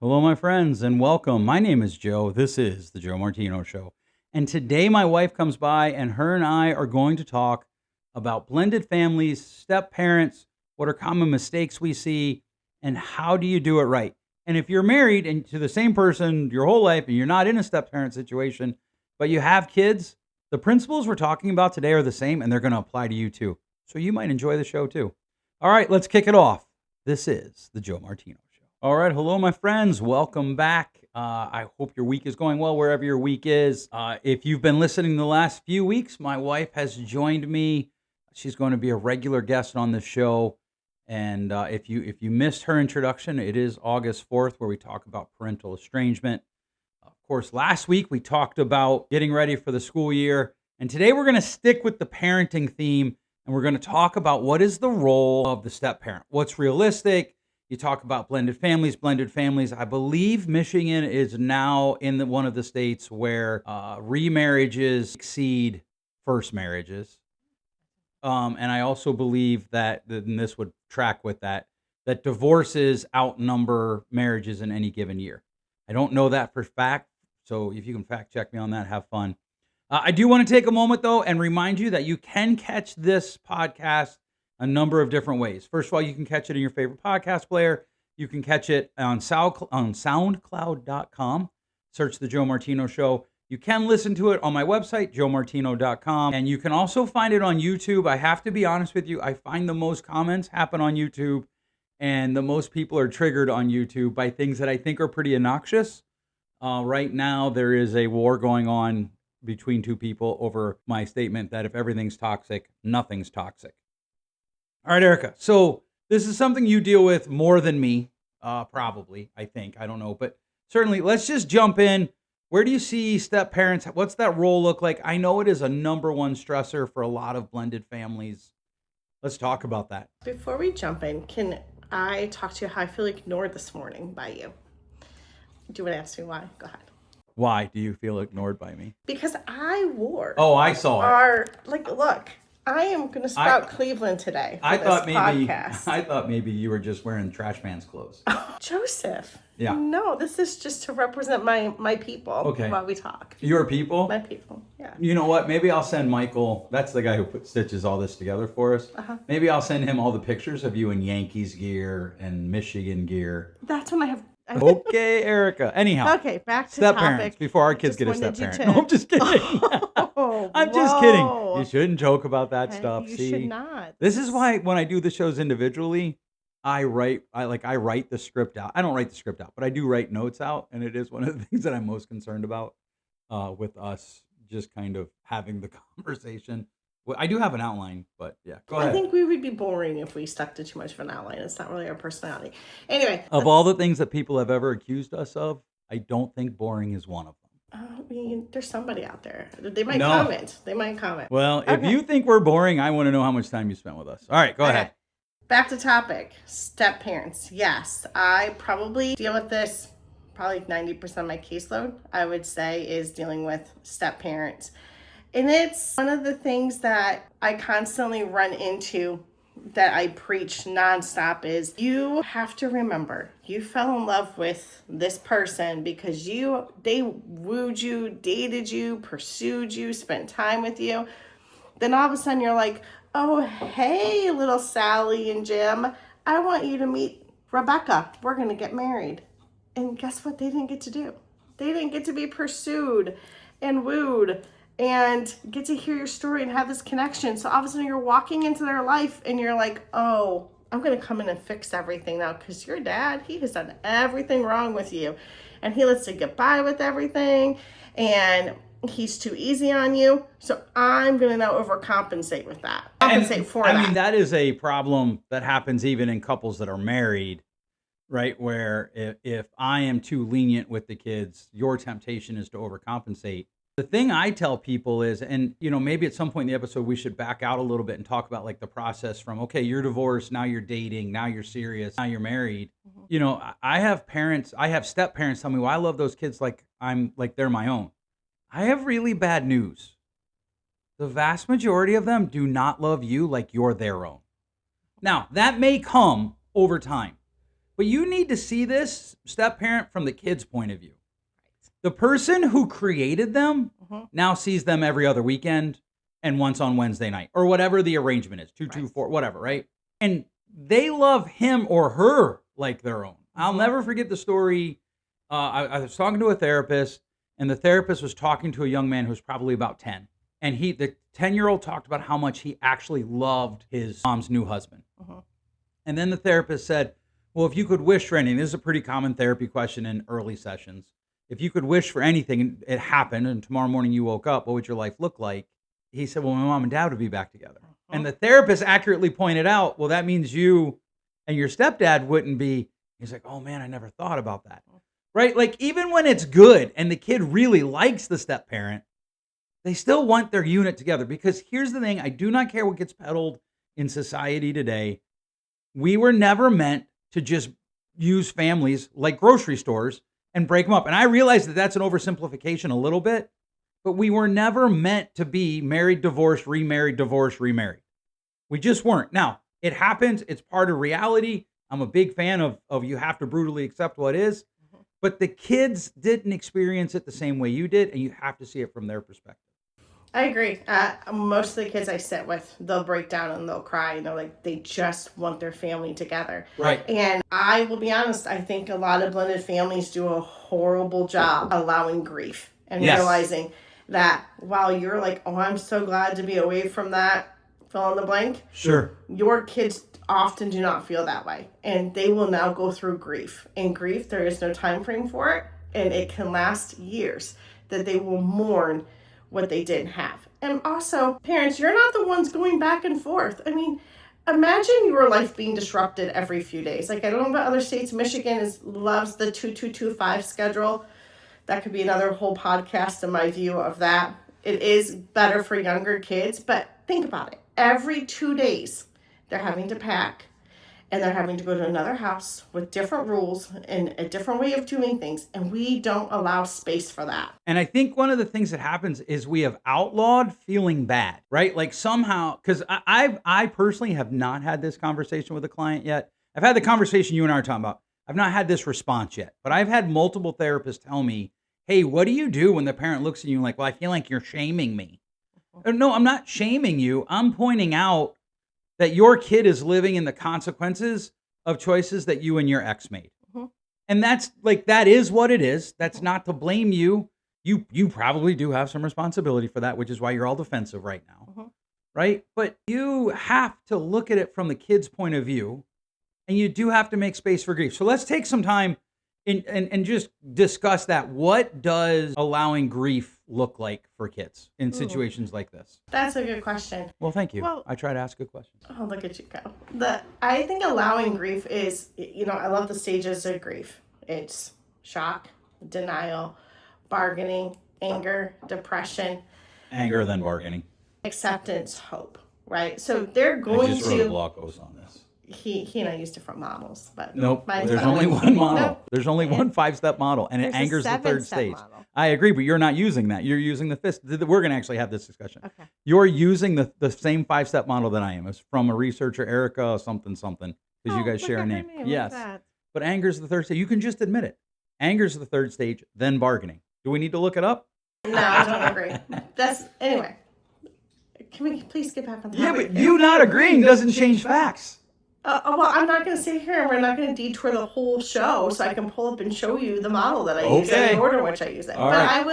Hello, my friends, and welcome. My name is Joe. This is the Joe Martino Show. And today my wife comes by, and her and I are going to talk about blended families, step parents, what are common mistakes we see, and how do you do it right. And if you're married and to the same person your whole life and you're not in a step parent situation, but you have kids, the principles we're talking about today are the same and they're going to apply to you too. So you might enjoy the show too. All right, let's kick it off. This is the Joe Martino Show. All right. Hello, my friends. Welcome back. I hope your week is going well wherever your week is. If you've been listening the last few weeks, my wife has joined me. She's going to be a regular guest on the show. And if you missed her introduction, it is August 4th, where we talk about parental estrangement. Of course, last week we talked about getting ready for the school year. And today we're going to stick with the parenting theme. And we're going to talk about what is the role of the step parent, what's realistic. You talk about blended families. I believe Michigan is now in one of the states where remarriages exceed first marriages. And I also believe that, and this would track with that divorces outnumber marriages in any given year. I don't know that for fact, so if you can fact check me on that, have fun. I do want to take a moment, though, and remind you that you can catch this podcast a number of different ways. First of all, you can catch it in your favorite podcast player. You can catch it on SoundCloud.com. Search The Joe Martino Show. You can listen to it on my website, joemartino.com. And you can also find it on YouTube. I have to be honest with you. I find the most comments happen on YouTube, and the most people are triggered on YouTube by things that I think are pretty obnoxious. Right now, there is a war going on between two people over my statement that if everything's toxic, nothing's toxic. All right, Erica. So this is something you deal with more than me, probably, I think. I don't know. But certainly, let's just jump in. Where do you see step parents? What's that role look like? I know it is a number one stressor for a lot of blended families. Let's talk about that. Before we jump in, can I talk to you how I feel ignored this morning by you? Do you want to ask me why? Go ahead. Why do you feel ignored by me? Because I wore. Oh, I saw it. Look, I am going to sprout Cleveland today for this podcast. I thought maybe you were just wearing trash man's clothes. Joseph. Yeah. No, this is just to represent my people while we talk. Your people? My people, yeah. You know what? Maybe I'll send Michael. That's the guy who stitches all this together for us. Maybe I'll send him all the pictures of you in Yankees gear and Michigan gear. That's when I have... Okay, Erica. Anyhow. Okay, back to step topic. Parents, before our kids get a step parent. No, I'm just kidding. I'm just kidding. You shouldn't joke about that stuff. You should not. This is why when I do the shows individually, I write the script out. I don't write the script out, but I do write notes out, and it is one of the things that I'm most concerned about with us just kind of having the conversation. Well, I do have an outline, but yeah, go ahead. I think we would be boring if we stuck to too much of an outline. It's not really our personality. Anyway. Of all the things that people have ever accused us of, I don't think boring is one of them. I mean, there's somebody out there. They might comment. Well, if you think we're boring, I want to know how much time you spent with us. All right, go ahead. Back to topic. Step parents. Yes, I probably deal with this. Probably 90% of my caseload, I would say, is dealing with step parents. And it's one of the things that I constantly run into that I preach nonstop is you have to remember you fell in love with this person because they wooed you, dated you, pursued you, spent time with you. Then all of a sudden you're like, oh, hey, little Sally and Jim, I want you to meet Rebecca. We're going to get married. And guess what they didn't get to do? They didn't get to be pursued and wooed and get to hear your story and have this connection. So all of a sudden you're walking into their life and you're like, oh, I'm going to come in and fix everything now because your dad, he has done everything wrong with you. And he lets you get by with everything. And he's too easy on you. So I'm going to now overcompensate with that. I mean, that is a problem that happens even in couples that are married, right? Where if I am too lenient with the kids, your temptation is to overcompensate. The thing I tell people is, and maybe at some point in the episode, we should back out a little bit and talk about like the process from, okay, you're divorced, now you're dating, now you're serious, now you're married. Mm-hmm. I have step parents tell me, well, I love those kids like they're my own. I have really bad news. The vast majority of them do not love you like you're their own. Now, that may come over time, But you need to see this step parent from the kid's point of view. The person who created them now sees them every other weekend and once on Wednesday night or whatever the arrangement is, 2, 2, 4, whatever, right? And they love him or her like their own. I'll never forget the story. I was talking to a therapist, and the therapist was talking to a young man who was probably about 10. And the 10-year-old talked about how much he actually loved his mom's new husband. And then the therapist said, well, if you could wish for anything, this is a pretty common therapy question in early sessions. If you could wish for anything and it happened and tomorrow morning you woke up, what would your life look like? He said, well, my mom and dad would be back together. And the therapist accurately pointed out, well, that means you and your stepdad wouldn't be. He's like, oh man, I never thought about that. Right? Like even when it's good and the kid really likes the step parent, they still want their unit together. Because here's the thing, I do not care what gets peddled in society today. We were never meant to just use families like grocery stores and break them up. And I realize that that's an oversimplification a little bit, but we were never meant to be married, divorced, remarried, divorced, remarried. We just weren't. Now, it happens. It's part of reality. I'm a big fan of you have to brutally accept what is, but the kids didn't experience it the same way you did, and you have to see it from their perspective. I agree. Most of the kids I sit with, they'll break down and they'll cry. Like they just want their family together. Right. And I will be honest, I think a lot of blended families do a horrible job allowing grief and realizing that while you're like, oh, I'm so glad to be away from that, fill in the blank. Sure. Your kids often do not feel that way. And they will now go through grief. In grief, there is no time frame for it. And it can last years that they will mourn what they didn't have. And also, parents, you're not the ones going back and forth. I mean, imagine your life being disrupted every few days. Like, I don't know about other states. Michigan loves the 2225 schedule. That could be another whole podcast in my view of that. It is better for younger kids, but think about it. Every 2 days, they're having to pack, and they're having to go to another house with different rules and a different way of doing things. And we don't allow space for that. And I think one of the things that happens is we have outlawed feeling bad, right? Like somehow, because I personally have not had this conversation with a client yet. I've had the conversation you and I are talking about. I've not had this response yet, but I've had multiple therapists tell me, hey, what do you do when the parent looks at you like, well, I feel like you're shaming me? No, I'm not shaming you. I'm pointing out that your kid is living in the consequences of choices that you and your ex made. And that's like, that is what it is. That's not to blame you. You probably do have some responsibility for that, which is why you're all defensive right now. Right? But you have to look at it from the kid's point of view, and you do have to make space for grief. So let's take some time and just discuss that. What does allowing grief look like for kids in situations like this? That's a good question. Well, thank you. Well, I try to ask good questions. Oh, look at you go. I think allowing grief is, I love the stages of grief. It's shock, denial, bargaining, anger, depression. Anger, then bargaining. Acceptance, hope, right? So they're going to... I just wrote a blog post on this. He and I used different models, but nope. There's only one model. Nope. There's only one 5-step model, and it angers the third stage. Model. I agree, but you're not using that. You're using the fifth. We're going to actually have this discussion. Okay. You're using the same 5-step model that I am. It's from a researcher, Erica something, because you guys share a name. Yes. But anger's the third stage. You can just admit it. Anger's the third stage, then bargaining. Do we need to look it up? No, I don't agree. Anyway. Can we please get back on topic? Yeah, but you not agreeing doesn't change facts. Well, I'm not going to sit here and we're not going to detour the whole show so I can pull up and show you the model that I use and the order in which I use it. But I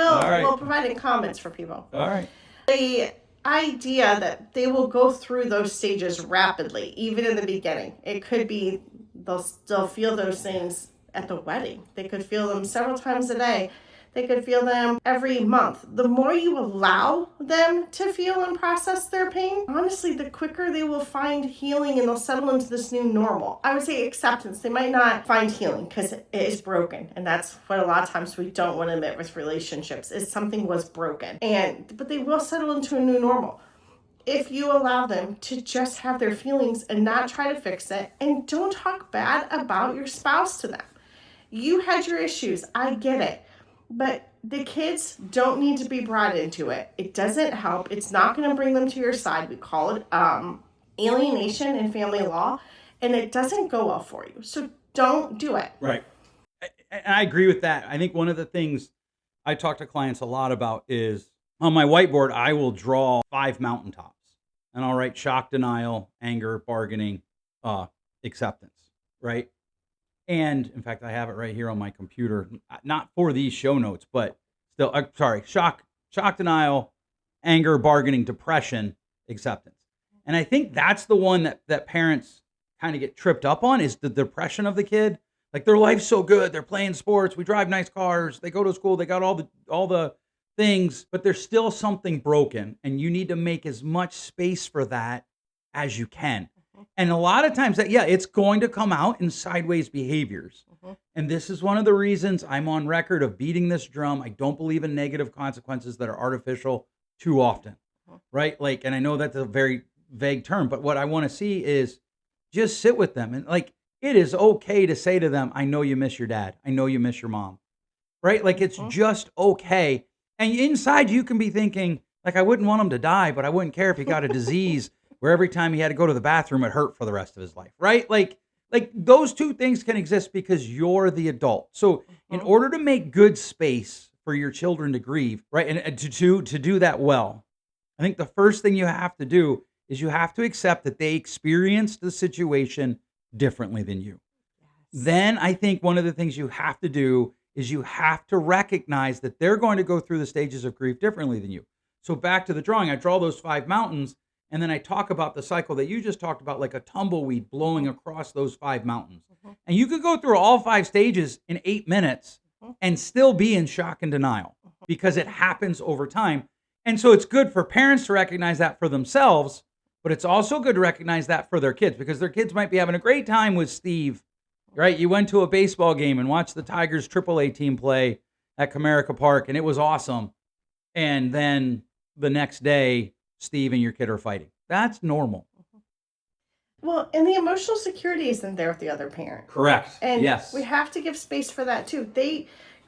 will provide in comments for people. All right. The idea that they will go through those stages rapidly, even in the beginning. It could be they'll still feel those things at the wedding. They could feel them several times a day. They could feel them every month. The more you allow them to feel and process their pain, honestly, the quicker they will find healing and they'll settle into this new normal. I would say acceptance. They might not find healing because it is broken. And that's what a lot of times we don't want to admit with relationships is something was broken. But they will settle into a new normal. If you allow them to just have their feelings and not try to fix it, and don't talk bad about your spouse to them. You had your issues. I get it. But the kids don't need to be brought into it. It doesn't help. It's not going to bring them to your side. We call it alienation in family law, and it doesn't go well for you. So Don't do it. Right. And I agree with that. I think one of the things I talk to clients a lot about is on my whiteboard, I will draw 5 mountaintops and I'll write shock, denial, anger, bargaining, acceptance. Right. And in fact, I have it right here on my computer, not for these show notes, but still, sorry, shock, denial, anger, bargaining, depression, acceptance. And I think that's the one that parents kind of get tripped up on is the depression of the kid. Like their life's so good, they're playing sports, we drive nice cars, they go to school, they got all the things, but there's still something broken, and you need to make as much space for that as you can. And a lot of times it's going to come out in sideways behaviors. And this is one of the reasons I'm on record of beating this drum. I don't believe in negative consequences that are artificial too often, right? Like, and I know that's a very vague term, but what I want to see is just sit with them. And like, it is okay to say to them, I know you miss your dad. I know you miss your mom, right? Like, it's just okay. And inside you can be thinking, like, I wouldn't want him to die, but I wouldn't care if he got a disease where every time he had to go to the bathroom, it hurt for the rest of his life, right? Like those two things can exist because you're the adult. So in order to make good space for your children to grieve, right, and to do that well, I think the first thing you have to do is you have to accept that they experienced the situation differently than you. Yes. Then I think one of the things you have to do is you have to recognize that they're going to go through the stages of grief differently than you. So back to the drawing, I draw those 5 mountains. And then I talk about the cycle that you just talked about, like a tumbleweed blowing across those 5 mountains. And you could go through all 5 stages in 8 minutes and still be in shock and denial because it happens over time. And so it's good for parents to recognize that for themselves, but it's also good to recognize that for their kids because their kids might be having a great time with Steve, right? You went to a baseball game and watched the Tigers AAA team play at Comerica Park, and it was awesome. And then the next day, Steve and your kid are fighting. That's normal. Well, and the emotional security isn't there with the other parent. Correct. And yes, we have to give space for that too.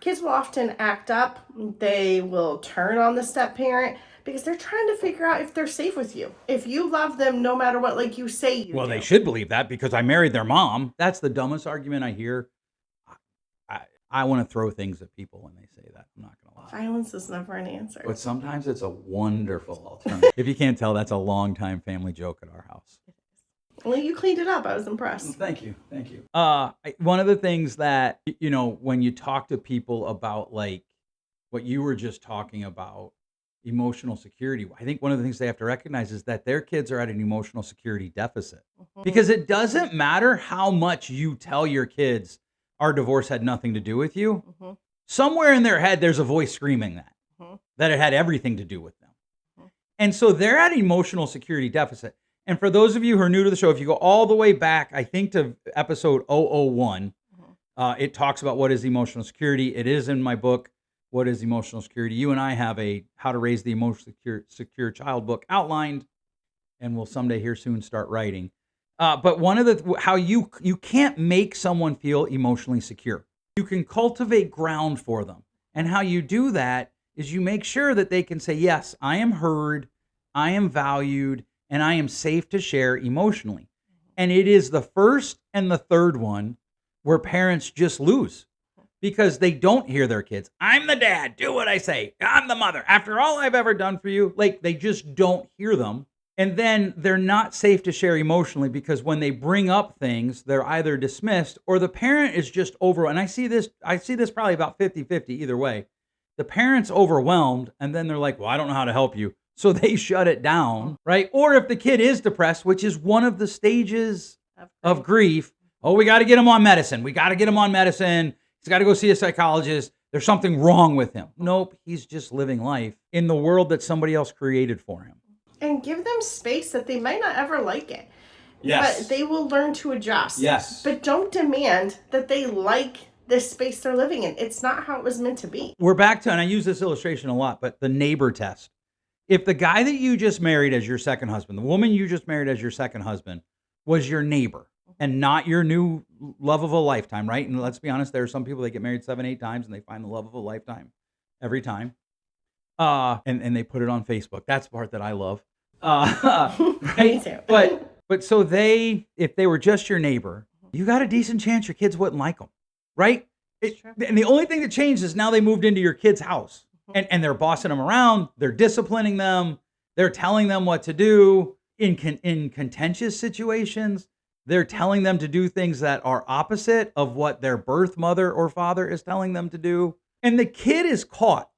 Kids will often act up. They will turn on the step parent because they're trying to figure out if they're safe with you. If you love them no matter what, like you say you Well, do. they should believe that because I married their mom. That's the dumbest argument I hear. I want to throw things at people when they say that. I'm not going to lie. Violence is never an answer. But sometimes it's a wonderful alternative. If you can't tell, that's a long-time family joke at our house. Well, you cleaned it up. I was impressed. Thank you. Thank you. One of the things that, when you talk to people about like what you were just talking about, emotional security, I think one of the things they have to recognize is that their kids are at an emotional security deficit. Because it doesn't matter how much you tell your kids our divorce had nothing to do with you. Somewhere in their head, there's a voice screaming that it had everything to do with them. And so they're at emotional security deficit. And for those of you who are new to the show, if you go all the way back, I think to episode 001, it talks about what is emotional security. It is in my book, What is Emotional Security? You and I have a How to Raise the Emotionally Secure Child book outlined, and we'll someday here soon start writing. But one of how you can't make someone feel emotionally secure. You can cultivate ground for them. And how you do that is you make sure that they can say, yes, I am heard, I am valued, and I am safe to share emotionally. And it is the first and the third one where parents just lose because they don't hear their kids. I'm the dad. Do what I say. I'm the mother. After all I've ever done for you, like they just don't hear them. And then they're not safe to share emotionally because when they bring up things, they're either dismissed or the parent is just overwhelmed. And I see this probably about 50-50 either way. The parent's overwhelmed and then they're like, well, I don't know how to help you. So they shut it down, right? Or if the kid is depressed, which is one of the stages of grief, oh, we got to get him on medicine. We got to get him on medicine. He's got to go see a psychologist. There's something wrong with him. Nope, he's just living life in the world that somebody else created for him. And give them space that they might not ever like it. Yes. But they will learn to adjust. Yes. But don't demand that they like this space they're living in. It's not how it was meant to be. We're back to, and I use this illustration a lot, but the neighbor test. If the guy that you just married as your second husband, the woman you just married as your second husband, was your neighbor and not your new love of a lifetime, right? And let's be honest, there are some people that get married 7-8 times and they find the love of a lifetime every time. And they put it on Facebook. That's the part that I love. Right? Me too. But so if they were just your neighbor you got a decent chance your kids wouldn't like them, right? True. And the only thing that changed is now they moved into your kid's house and they're bossing them around. They're disciplining them. They're telling them what to do in contentious situations. They're telling them to do things that are opposite of what their birth mother or father is telling them to do. And the kid is caught.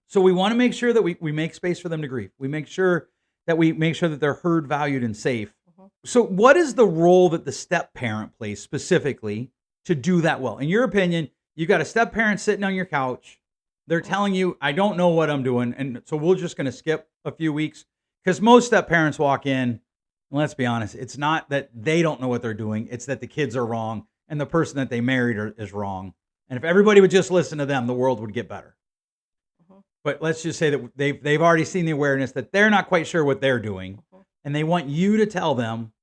So we want to make sure that we make space for them to grieve. We make sure that they're heard, valued, and safe. So what is the role that the step parent plays specifically to do that well? In your opinion, you got a step parent sitting on your couch. They're telling you, I don't know what I'm doing. And so we're just going to skip a few weeks, because most step parents walk in, and let's be honest, it's not that they don't know what they're doing. It's that the kids are wrong and the person that they married is wrong. And if everybody would just listen to them, the world would get better. But let's just say that they've already seen the awareness that they're not quite sure what they're doing. And they want you to tell them,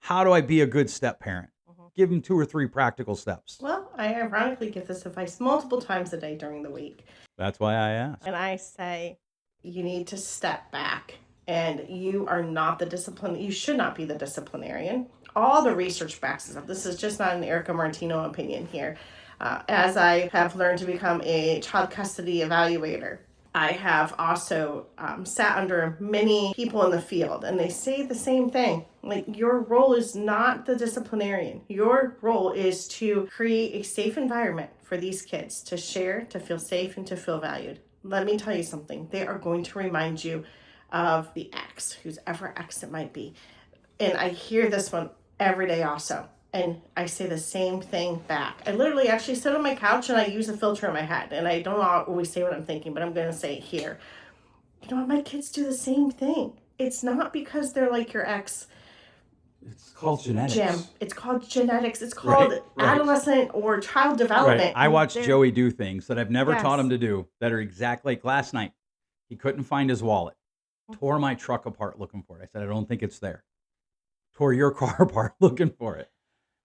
how do I be a good step parent? Give them 2 or 3 practical steps. Well, I ironically give this advice multiple times a day during the week. That's why I asked. And I say, you need to step back, and you are not the discipline. You should not be the disciplinarian. All the research backs this up. This is just not an Erica Martino opinion here. As I have learned to become a child custody evaluator, I have also sat under many people in the field, and they say the same thing. Like, your role is not the disciplinarian. Your role is to create a safe environment for these kids to share, to feel safe, and to feel valued. Let me tell you something. They are going to remind you of the ex, whose ever ex it might be. And I hear this one every day also. And I say the same thing back. I literally actually sit on my couch and I use a filter in my head. And I don't always say what I'm thinking, but I'm going to say it here. You know what? My kids do the same thing. It's not because they're like your ex. It's called genetics. Jim, it's called genetics. It's called adolescent or child development. Right. I watched Joey do things that I've never taught him to do that are exactly like last night. He couldn't find his wallet. Tore my truck apart looking for it. I said, I don't think it's there. Tore your car apart looking for it.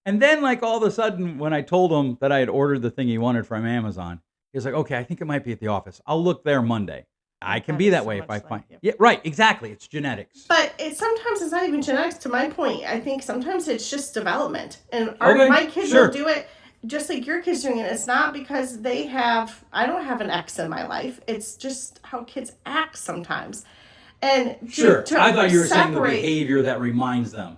And then, like, all of a sudden, when I told him that I had ordered the thing he wanted from Amazon, he was like, okay, I think it might be at the office. I'll look there Monday. I can be that way if I find it. Yeah, right, exactly. It's genetics. But sometimes it's not even genetics, to my point. I think sometimes it's just development. And my kids will do it just like your kids doing it. It's not because I don't have an ex in my life. It's just how kids act sometimes. And I thought you were saying the behavior that reminds them.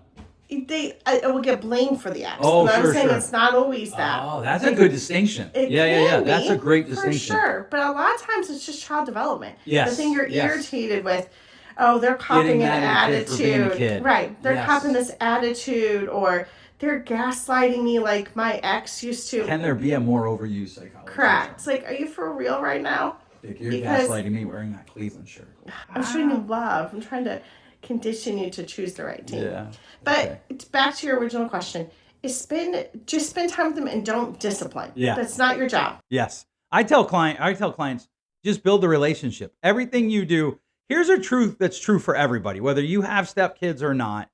I will get blamed for the ex. I'm saying it's not always that. Oh, that's a good distinction. Yeah. That's a great distinction. For sure. But a lot of times it's just child development. Yes. The thing you're irritated with, they're copying an attitude. Right. They're copying this attitude, or they're gaslighting me like my ex used to. Can there be a more overused psychology? Correct. It's like, are you for real right now? You're gaslighting me wearing that Cleveland shirt. I'm showing you love. I'm trying to condition you to choose the right team. Yeah. But back to your original question, just spend time with them and don't discipline. Yeah. That's not your job. Yes. I tell clients, just build the relationship. Everything you do, here's a truth that's true for everybody, whether you have stepkids or not.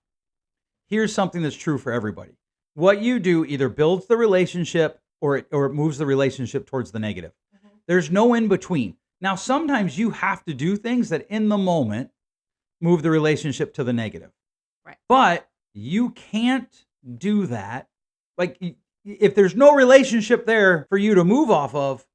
Here's something that's true for everybody. What you do either builds the relationship or it moves the relationship towards the negative. Mm-hmm. There's no in between. Now, sometimes you have to do things that in the moment move the relationship to the negative. Right. But you can't do that. Like, if there's no relationship there for you to move off of,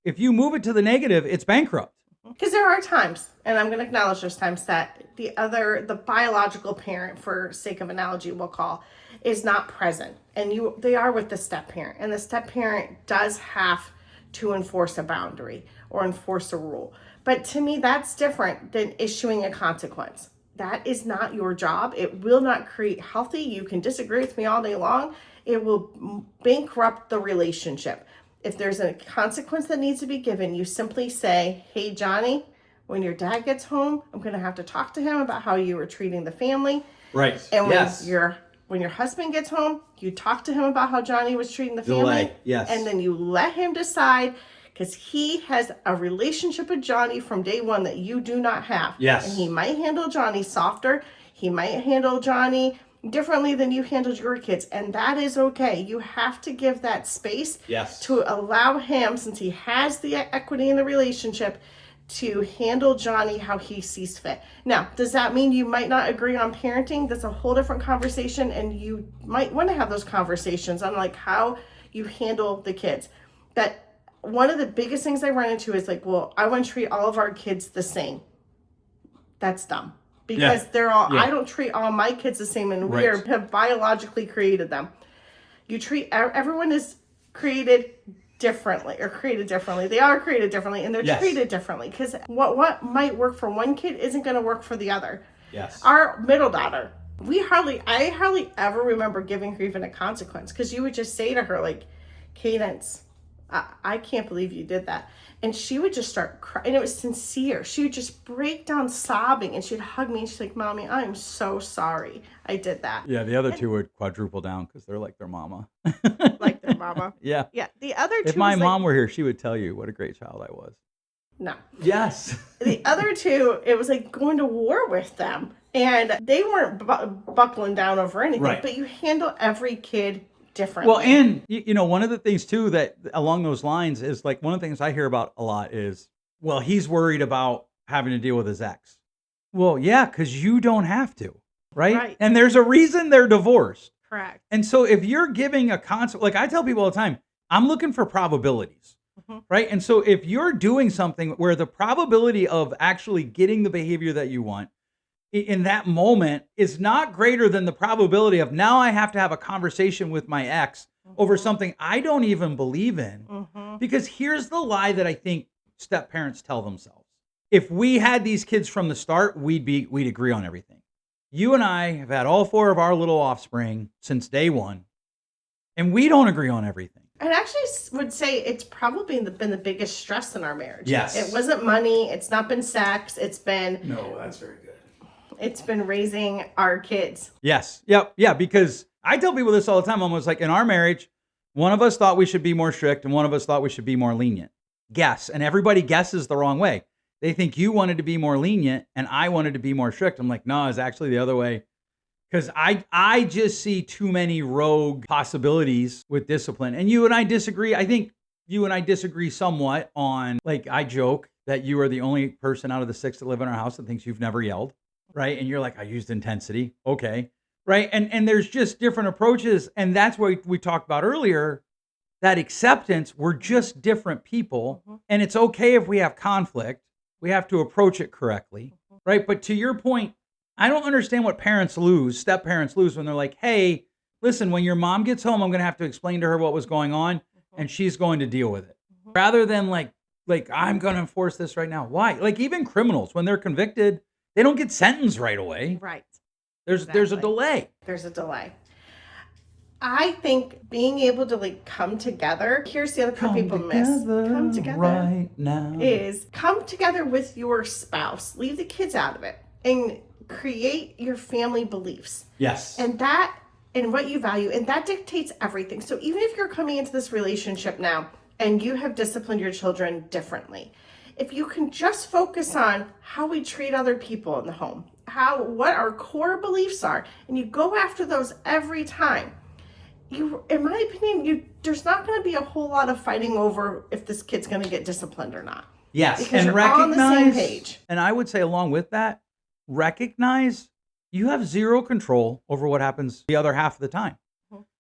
if you move it to the negative, it's bankrupt. Because there are times, and I'm going to acknowledge there's times that the biological parent, for sake of analogy, we'll call, is not present. And they are with the step parent. And the step parent does have to enforce a boundary or enforce a rule. But to me, that's different than issuing a consequence. That is not your job. It will not create healthy. You can disagree with me all day long. It will bankrupt the relationship. If there's a consequence that needs to be given, you simply say, hey, Johnny, when your dad gets home, I'm going to have to talk to him about how you were treating the family. Right. And when your husband gets home, you talk to him about how Johnny was treating the family. Delay. Yes. And then you let him decide, because he has a relationship with Johnny from day one that you do not have. Yes. And he might handle Johnny softer. He might handle Johnny differently than you handled your kids. And that is okay. You have to give that space to allow him, since he has the equity in the relationship, to handle Johnny how he sees fit. Now, does that mean you might not agree on parenting? That's a whole different conversation, and you might want to have those conversations on like how you handle the kids. That one of the biggest things I run into is like, well, I want to treat all of our kids the same. That's dumb. Because they're all, I don't treat all my kids the same, and we have biologically created them. You treat, everyone is created differently. They are created differently, and they're treated differently. Because what might work for one kid isn't going to work for the other. Yes. Our middle daughter, I hardly ever remember giving her even a consequence, because you would just say to her, like, Cadence, I can't believe you did that. And she would just start crying, and it was sincere. She would just break down sobbing, and she'd hug me, and she's like, Mommy, I'm so sorry I did that. Yeah, the other two would quadruple down because they're like their mama. Like their mama. Yeah. Yeah, the other two. If my mom were here, she would tell you what a great child I was. No. Yes. The other two, it was like going to war with them, and they weren't buckling down over anything, but you handle every kid differently. Well, and you know, one of the things too that along those lines is like one of the things I hear about a lot is, well, he's worried about having to deal with his ex. Well, yeah, because you don't have to, right? And there's a reason they're divorced. Correct. And so if you're giving a concept, like I tell people all the time, I'm looking for probabilities, right? And so if you're doing something where the probability of actually getting the behavior that you want in that moment is not greater than the probability of now I have to have a conversation with my ex over something I don't even believe in. Because here's the lie that I think step parents tell themselves. If we had these kids from the start, we'd agree on everything. You and I have had all four of our little offspring since day one, and we don't agree on everything. I actually would say it's probably been the biggest stress in our marriage. Yes. It wasn't money. It's not been sex. It's been... No, that's very good. It's been raising our kids. Yes. Yep. Yeah. Because I tell people this all the time. Almost like in our marriage, one of us thought we should be more strict and one of us thought we should be more lenient. Guess. And everybody guesses the wrong way. They think you wanted to be more lenient and I wanted to be more strict. I'm like, no, it's actually the other way. Because I just see too many rogue possibilities with discipline. And you and I disagree. I think you and I disagree somewhat on, like, I joke that you are the only person out of the 6 that live in our house that thinks you've never yelled. Right. And you're like, I used intensity. Okay. Right. And there's just different approaches. And that's what we talked about earlier, that acceptance. We're just different people. And it's okay if we have conflict. We have to approach it correctly. Right. But to your point, I don't understand what step parents lose when they're like, hey, listen, when your mom gets home, I'm going to have to explain to her what was going on and she's going to deal with it. Rather than like I'm going to enforce this right now. Why? Like even criminals, when they're convicted, they don't get sentenced right away. Right. There's a delay. There's a delay. I think being able to like come together, here's the other part people miss. Come together right now. Is come together with your spouse. Leave the kids out of it and create your family beliefs. Yes. And what you value, and that dictates everything. So even if you're coming into this relationship now and you have disciplined your children differently, if you can just focus on how we treat other people in the home, what our core beliefs are, and you go after those every time, in my opinion, there's not going to be a whole lot of fighting over if this kid's going to get disciplined or not. Yes, because and you're recognize, all on the same page. And I would say along with that, recognize you have zero control over what happens the other half of the time.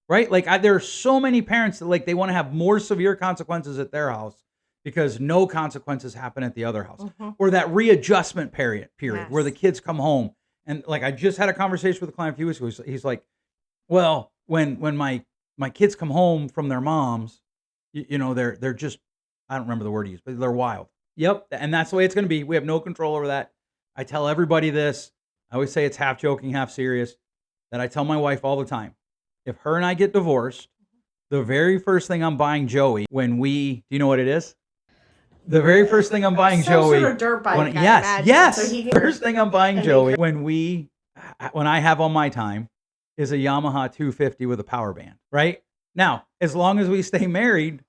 Right? Like there are so many parents that like they want to have more severe consequences at their house because no consequences happen at the other house. Or that readjustment period where the kids come home. And like I just had a conversation with a client a few weeks ago. He's like, well, when my kids come home from their moms, you know, they're just, I don't remember the word he used, but they're wild. Yep. And that's the way it's going to be. We have no control over that. I tell everybody this. I always say it's half joking, half serious, that I tell my wife all the time. If her and I get divorced, the very first thing I'm buying Joey do you know what it is? The very first thing I'm buying Joey. Sort of dirt bike, yes. So first thing I'm buying Joey when I have on my time is a Yamaha 250 with a power band, right? Now, as long as we stay married,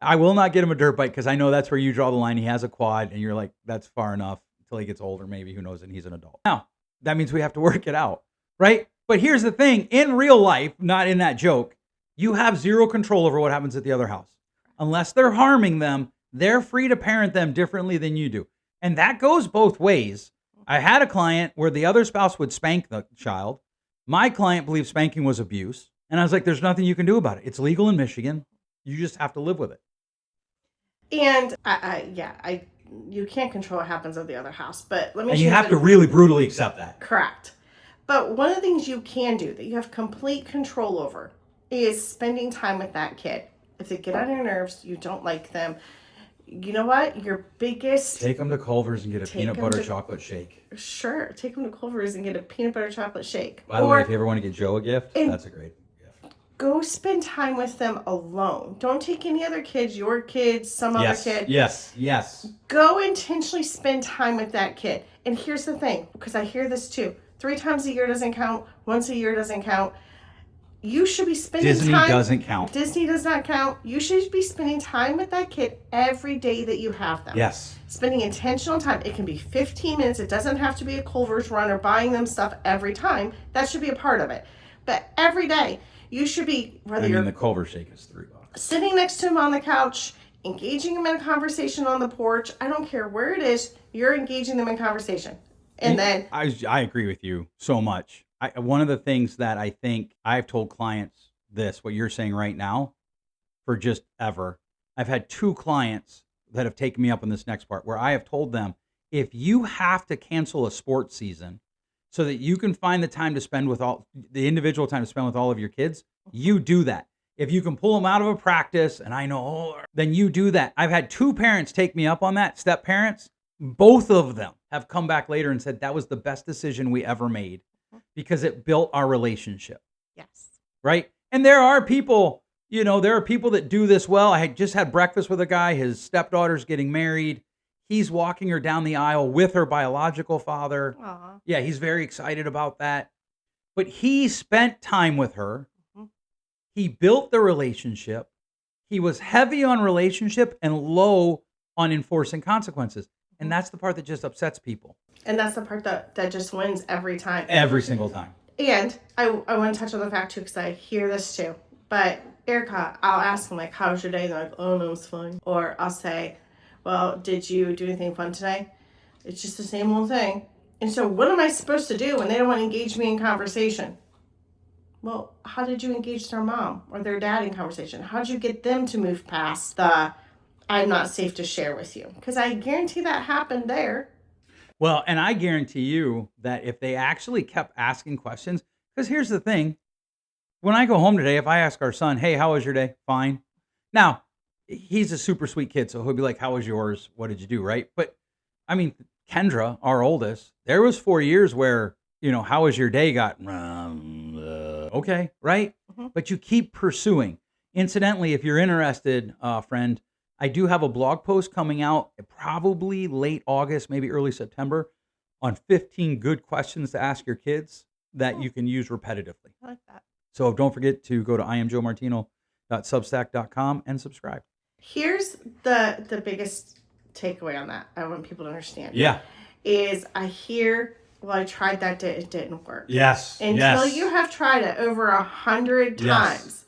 I will not get him a dirt bike because I know that's where you draw the line. He has a quad and you're like, that's far enough until he gets older, maybe, who knows, and he's an adult. Now, that means we have to work it out, right? But here's the thing, in real life, not in that joke, you have zero control over what happens at the other house. Unless they're harming them, they're free to parent them differently than you do. And that goes both ways. I had a client where the other spouse would spank the child. My client believed spanking was abuse. And I was like, there's nothing you can do about it. It's legal in Michigan. You just have to live with it. And you can't control what happens at the other house, but let me. And you have to really brutally accept that. Correct. But one of the things you can do that you have complete control over is spending time with that kid. If they get on your nerves, you don't like them, you know what? Your biggest... Take them to Culver's and get a peanut butter chocolate shake. Sure. Take them to Culver's and get a peanut butter chocolate shake. By the way, if you ever want to get Joe a gift, that's a great gift. Go spend time with them alone. Don't take any other kids, your kids, some other kid. Yes. Go intentionally spend time with that kid. And here's the thing, because I hear this too. 3 times a year doesn't count. Once a year doesn't count. You should be spending time. Disney doesn't count. Disney does not count. You should be spending time with that kid every day that you have them. Yes. Spending intentional time. It can be 15 minutes. It doesn't have to be a Culver's run or buying them stuff every time. That should be a part of it. But every day, you should be, the Culver's shake is $3. Sitting next to him on the couch, engaging him in a conversation on the porch. I don't care where it is. You're engaging them in conversation. And then... I agree with you so much. One of the things that I think I've told clients what you're saying right now, for just ever. I've had 2 clients that have taken me up on this next part where I have told them, if you have to cancel a sports season so that you can find the time to spend with the individual time to spend with all of your kids, you do that. If you can pull them out of a practice, and I know, then you do that. I've had 2 parents take me up on that, step parents. Both of them have come back later and said that was the best decision we ever made. Because it built our relationship. Yes. Right? And there are people, that do this well. I just had breakfast with a guy. His stepdaughter's getting married. He's walking her down the aisle with her biological father. Aww. Yeah, he's very excited about that. But he spent time with her. Mm-hmm. He built the relationship. He was heavy on relationship and low on enforcing consequences. And that's the part that just upsets people. And that's the part that just wins every time. Every single time. And I want to touch on the fact, too, because I hear this, too. But, Erica, I'll ask them, like, how was your day? And they're like, oh, no, it's fine. Or I'll say, well, did you do anything fun today? It's just the same old thing. And so what am I supposed to do when they don't want to engage me in conversation? Well, how did you engage their mom or their dad in conversation? How did you get them to move past the I'm not safe to share with you? Because I guarantee that happened there. Well, and I guarantee you that if they actually kept asking questions, because here's the thing. When I go home today, if I ask our son, hey, how was your day? Fine. Now, he's a super sweet kid, so he'll be like, how was yours? What did you do, right? But, I mean, Kendra, our oldest, there was 4 years where, how was your day got, okay, right? Mm-hmm. But you keep pursuing. Incidentally, if you're interested, friend, I do have a blog post coming out probably late August, maybe early September, on 15 good questions to ask your kids that you can use repetitively. I like that. So don't forget to go to iamjoemartino.substack.com and subscribe. Here's the biggest takeaway on that. I want people to understand. Yeah. Is I hear, well, I tried that, it didn't work. Yes. Until you have tried it over 100 times. Yes.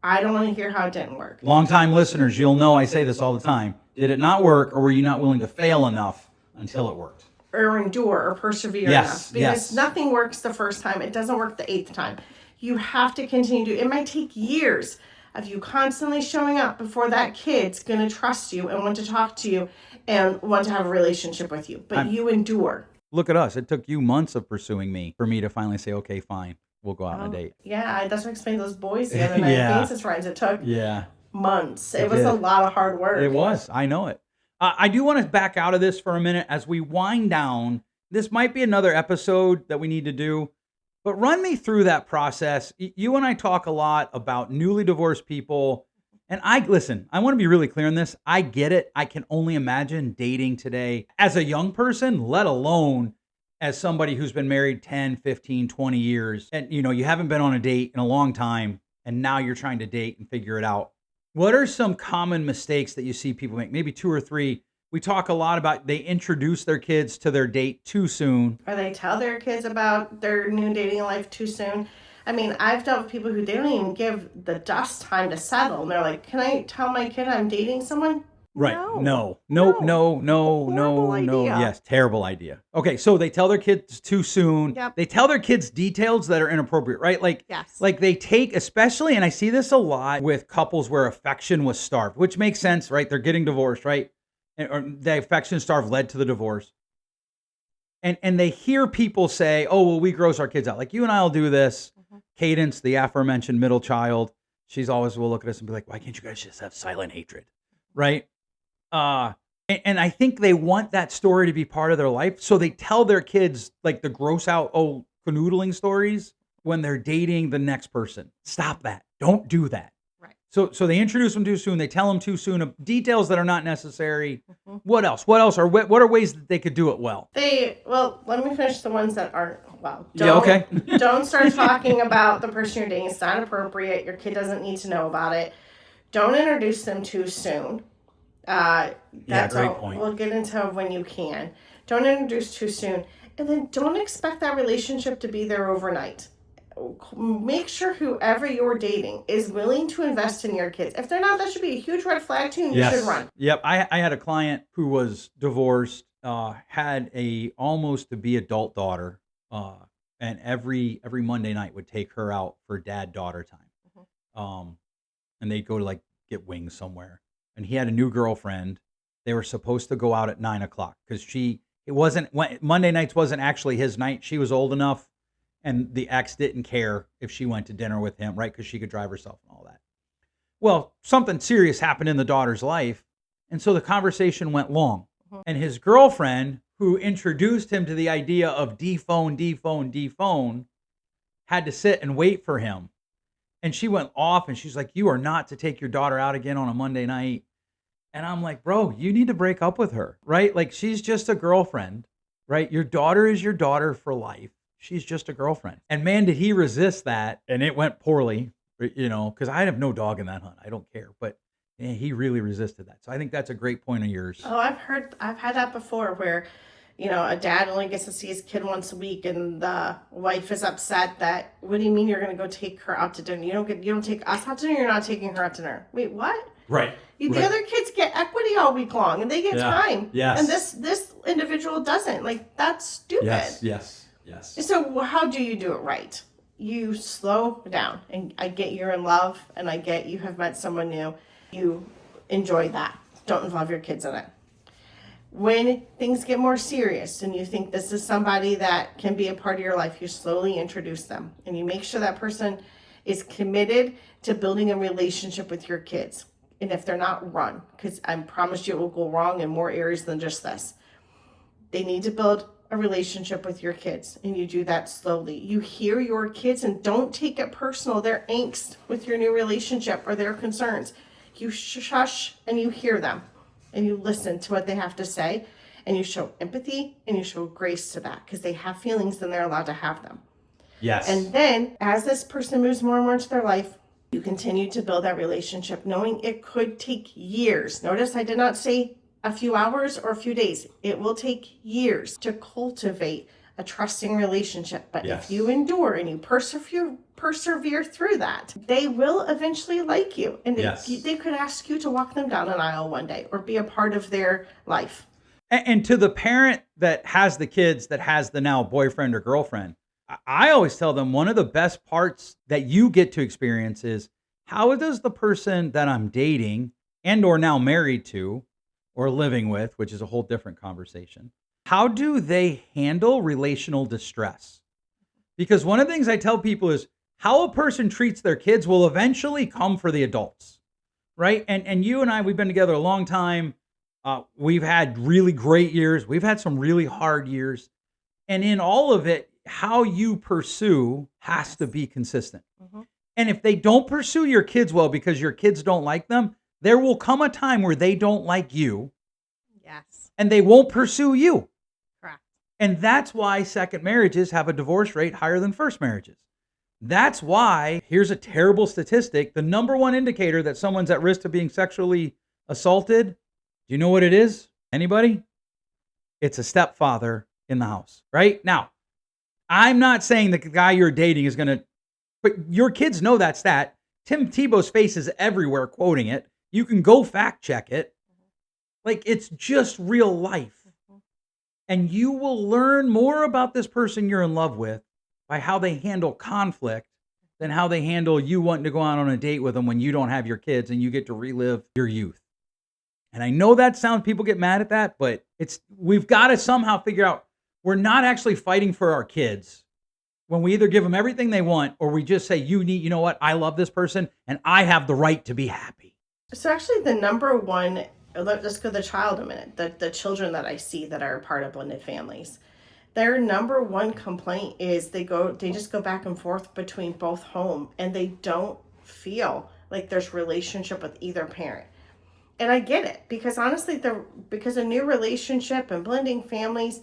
I don't want to hear how it didn't work. Long-time listeners, you'll know I say this all the time. Did it not work, or were you not willing to fail enough until it worked? Or endure or persevere enough. Because nothing works the first time. It doesn't work the 8th time. You have to continue to. It might take years of you constantly showing up before that kid's going to trust you and want to talk to you and want to have a relationship with you. But you endure. Look at us. It took you months of pursuing me for me to finally say, okay, fine. We'll go out on a date. Yeah, that's what I explained to those boys the other night. Faces rides. It took months. It was a lot of hard work. It was. I know it. I do want to back out of this for a minute as we wind down. This might be another episode that we need to do, but run me through that process. You and I talk a lot about newly divorced people. And I want to be really clear on this. I get it. I can only imagine dating today as a young person, let alone as somebody who's been married 10, 15, 20 years, and you haven't been on a date in a long time, and now you're trying to date and figure it out. What are some common mistakes that you see people make? Maybe 2 or 3. We talk a lot about they introduce their kids to their date too soon. Or they tell their kids about their new dating life too soon. I mean, I've dealt with people who they don't even give the dust time to settle. And they're like, can I tell my kid I'm dating someone? Right. No. No. Horrible idea. Yes, terrible idea. Okay, so they tell their kids too soon. Yep. They tell their kids details that are inappropriate, right? Yes. Like they take, especially, and I see this a lot with couples where affection was starved, which makes sense, right? They're getting divorced, right? Or the affection starved led to the divorce. And they hear people say, "Oh, well, we gross our kids out." Like you and I'll do this. Cadence, the aforementioned middle child, she's always will look at us and be like, "Why can't you guys just have silent hatred?" Right? And I think they want that story to be part of their life. So they tell their kids like the gross out, canoodling stories when they're dating the next person. Stop that. Don't do that. Right. So they introduce them too soon. They tell them too soon of details that are not necessary. What else? What are ways that they could do it well? Let me finish the ones that aren't well. Okay. Don't start talking about the person you're dating. It's not appropriate. Your kid doesn't need to know about it. Don't introduce them too soon. That's great point. We'll get into when you can. Don't introduce too soon. And then don't expect that relationship to be there overnight. Make sure whoever you're dating is willing to invest in your kids. If they're not, that should be a huge red flag to you, and you should run. Yep. I had a client who was divorced, had a almost to be adult daughter, and every Monday night would take her out for dad-daughter time. And they'd go to like get wings somewhere. And he had a new girlfriend. They were supposed to go out at 9:00 because Monday nights wasn't actually his night. She was old enough, and the ex didn't care if she went to dinner with him, right? Because she could drive herself and all that. Well, something serious happened in the daughter's life, and so the conversation went long. And his girlfriend, who introduced him to the idea of defone, had to sit and wait for him. And she went off and she's like, "You are not to take your daughter out again on a Monday night." And I'm like, "Bro, you need to break up with her," right? Like she's just a girlfriend, right? Your daughter is your daughter for life. She's just a girlfriend. And man, did he resist that. And it went poorly, because I have no dog in that hunt. I don't care. But he really resisted that. So I think that's a great point of yours. Oh, I've had that before where, a dad only gets to see his kid once a week, and the wife is upset that, "What do you mean you're going to go take her out to dinner? You don't take us out to dinner. You're not taking her out to dinner." Wait, what? Right. The other kids get equity all week long, and they get time. Yes. And this individual doesn't. Like, that's stupid. Yes. So how do you do it right? You slow down, and I get you're in love, and I get you have met someone new. You enjoy that. Don't involve your kids in it. When things get more serious and you think this is somebody that can be a part of your life, you slowly introduce them, and you make sure that person is committed to building a relationship with your kids. And if they're not, run, because I promise you it will go wrong in more areas than just this. They need to build a relationship with your kids, and you do that slowly. You hear your kids, and don't take it personal, their angst with your new relationship or their concerns. You shush and you hear them, and you listen to what they have to say, and you show empathy and you show grace to that, because they have feelings and they're allowed to have them. Yes. And then as this person moves more and more into their life, you continue to build that relationship, knowing it could take years. Notice I did not say a few hours or a few days. It will take years to cultivate a trusting relationship. But if you endure and you persevere through that, they will eventually like you. And they could ask you to walk them down an aisle one day or be a part of their life. And to the parent that has the kids, that has the now boyfriend or girlfriend, I always tell them one of the best parts that you get to experience is, how does the person that I'm dating and or now married to or living with, which is a whole different conversation, how do they handle relational distress? Because one of the things I tell people is how a person treats their kids will eventually come for the adults, right? And you and I, we've been together a long time. We've had really great years. We've had some really hard years. And in all of it, how you pursue has to be consistent. And if they don't pursue your kids well because your kids don't like them, there will come a time where they don't like you. Yes. And they won't pursue you. Correct. And that's why second marriages have a divorce rate higher than first marriages. That's why, here's a terrible statistic, the number one indicator that someone's at risk of being sexually assaulted, do you know what it is? Anybody? It's a stepfather in the house, right? Now, I'm not saying the guy you're dating is going to, but your kids know that stat. Tim Tebow's face is everywhere quoting it. You can go fact check it. Like, it's just real life. And you will learn more about this person you're in love with by how they handle conflict than how they handle you wanting to go out on a date with them when you don't have your kids and you get to relive your youth. And I know that sounds, people get mad at that, but we've got to somehow figure out we're not actually fighting for our kids when we either give them everything they want or we just say, you know what, I love this person and I have the right to be happy. So actually the number one, let's go to the child a minute, the children that I see that are part of blended families, their number one complaint is they just go back and forth between both home and they don't feel like there's relationship with either parent. And I get it, because honestly, because a new relationship and blending families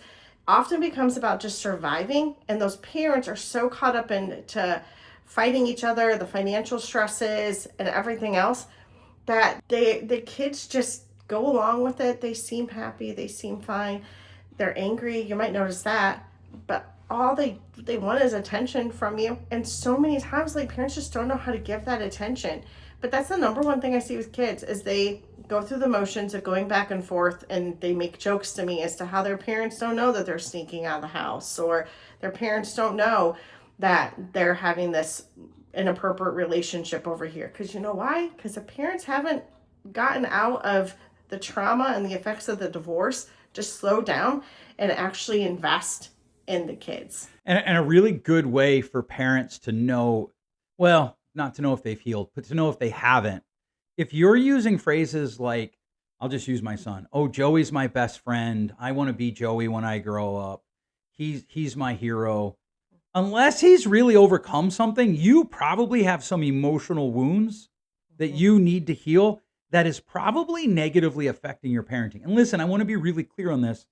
often becomes about just surviving, and those parents are so caught up into fighting each other, the financial stresses and everything else, that the kids just go along with it. They seem happy, they seem fine. They're angry, you might notice that, but all they want is attention from you. And so many times, like, parents just don't know how to give that attention. But that's the number one thing I see with kids is they go through the motions of going back and forth, and they make jokes to me as to how their parents don't know that they're sneaking out of the house, or their parents don't know that they're having this inappropriate relationship over here. Because you know why? Because the parents haven't gotten out of the trauma and the effects of the divorce to slow down and actually invest in the kids. And a really good way for parents to know, well, not to know if they've healed, but to know if they haven't. If you're using phrases like, I'll just use my son. Oh, Joey's my best friend. I want to be Joey when I grow up. He's my hero. Unless he's really overcome something, you probably have some emotional wounds that you need to heal that is probably negatively affecting your parenting. And listen, I want to be really clear on this.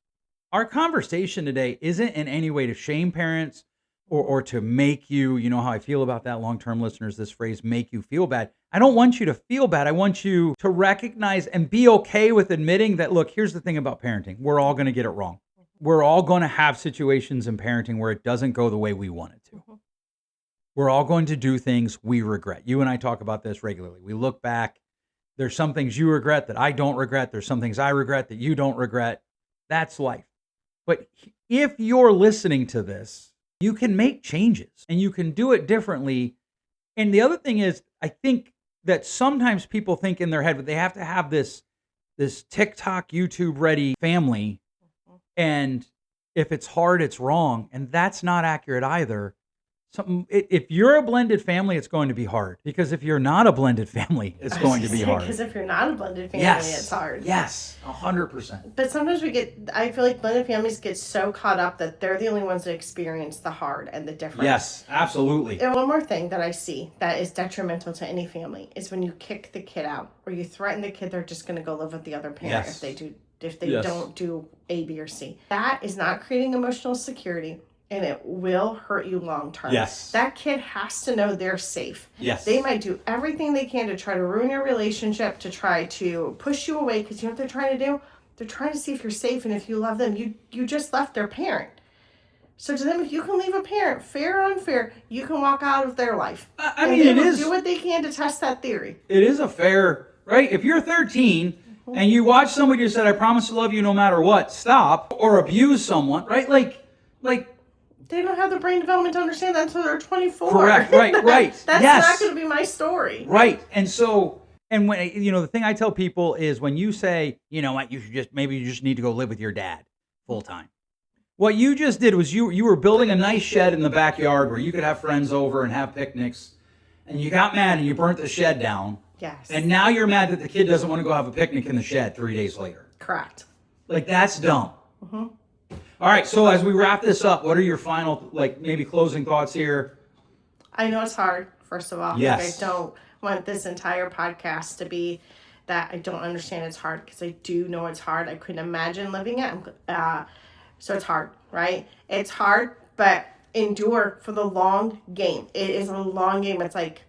Our conversation today isn't in any way to shame parents or to make you know how I feel about that, long-term listeners, this phrase, make you feel bad. I don't want you to feel bad. I want you to recognize and be okay with admitting that, look, here's the thing about parenting. We're all going to get it wrong. We're all going to have situations in parenting where it doesn't go the way we want it to. We're all going to do things we regret. You and I talk about this regularly. We look back. There's some things you regret that I don't regret. There's some things I regret that you don't regret. That's life. But if you're listening to this, you can make changes and you can do it differently. And the other thing is, I think that sometimes people think in their head that they have to have this TikTok, YouTube ready family. And if it's hard, it's wrong. And that's not accurate either. If you're a blended family, it's going to be hard. Because if you're not a blended family, it's going to be hard. Because if you're not a blended family, it's hard. Yes, 100%. But sometimes I feel like blended families get so caught up that they're the only ones that experience the hard and the difference. Yes, absolutely. And one more thing that I see that is detrimental to any family is when you kick the kid out or you threaten the kid they're just going to go live with the other parent if they don't do A, B, or C. That is not creating emotional security. And it will hurt you long term. Yes. That kid has to know they're safe. Yes. They might do everything they can to try to ruin your relationship, to try to push you away, because you know what they're trying to do? They're trying to see if you're safe and if you love them. You just left their parent. So to them, if you can leave a parent, fair or unfair, you can walk out of their life. I mean, it is. Do what they can to test that theory. It is a fair, right? If you're 13 and you watch somebody who said, I promise to love you no matter what, stop, or abuse someone, right? Like, they don't have the brain development to understand that until they're 24. Correct, right. That's yes. not going to be my story. Right. And so, and when, the thing I tell people is when you say, you know what, maybe you just need to go live with your dad full time. What you just did was you were building a nice shed in the backyard where you could have friends over and have picnics, and you got mad and you burnt the shed down. Yes. And now you're mad that the kid doesn't want to go have a picnic in the shed 3 days later. Correct. Like, that's dumb. All right, so as we wrap this up, what are your final, maybe closing thoughts here? I know it's hard, first of all. Yes. I don't want this entire podcast to be that I don't understand it's hard, because I do know it's hard. I couldn't imagine living it. So it's hard, right? It's hard, but endure for the long game. It is a long game. It's like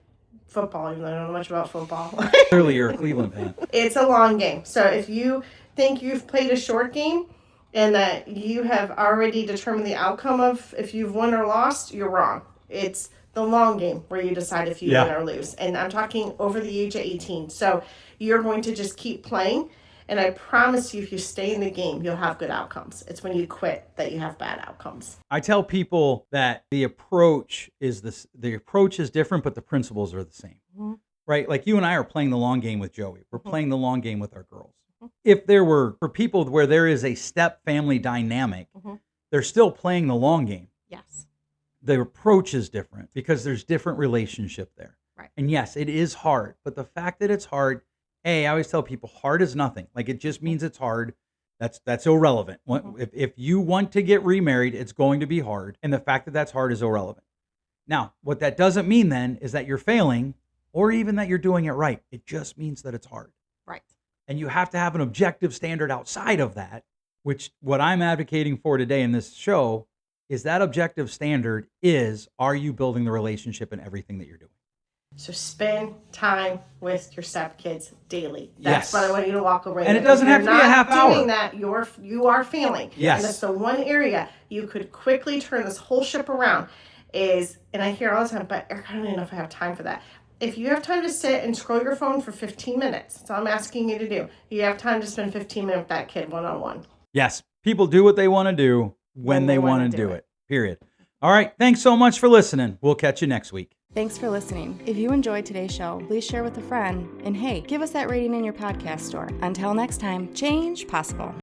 football, even though I don't know much about football. Clearly, you're a Cleveland fan. It's a long game. So if you think you've played a short game, and that you have already determined the outcome of if you've won or lost, you're wrong. It's the long game where you decide if you win or lose. And I'm talking over the age of 18. So you're going to just keep playing And I promise you, if you stay in the game, you'll have good outcomes. It's when you quit that you have bad outcomes. I tell people that the approach is different, but the principles are the same, right? Like you and I are playing the long game with Joey. We're playing the long game with our girls. If there were, for people where there is a step family dynamic, they're still playing the long game. Yes. The approach is different because there's different relationship there. Right. And yes, it is hard, but the fact that it's hard, I always tell people hard is nothing. Like it just means it's hard. That's irrelevant. If you want to get remarried, it's going to be hard. And the fact that that's hard is irrelevant. Now, what that doesn't mean then is that you're failing or even that you're doing it right. It just means that it's hard. Right. And you have to have an objective standard outside of that, which what I'm advocating for today in this show is that objective standard is, are you building the relationship in everything that you're doing? So spend time with your stepkids daily. That's Yes. what I want you to walk away And with. it doesn't If have to you're be a not half hour. doing that, you are failing. Yes. And that's the one area you could quickly turn this whole ship around is, and I hear all the time, but Eric, I don't even know if I have time for that. If you have time to sit and scroll your phone for 15 minutes, that's all I'm asking you to do. You have time to spend 15 minutes with that kid one-on-one. Yes. People do what they want to do when they want to do it. Period. All right. Thanks so much for listening. We'll catch you next week. Thanks for listening. If you enjoyed today's show, please share with a friend. And hey, give us that rating in your podcast store. Until next time, change possible.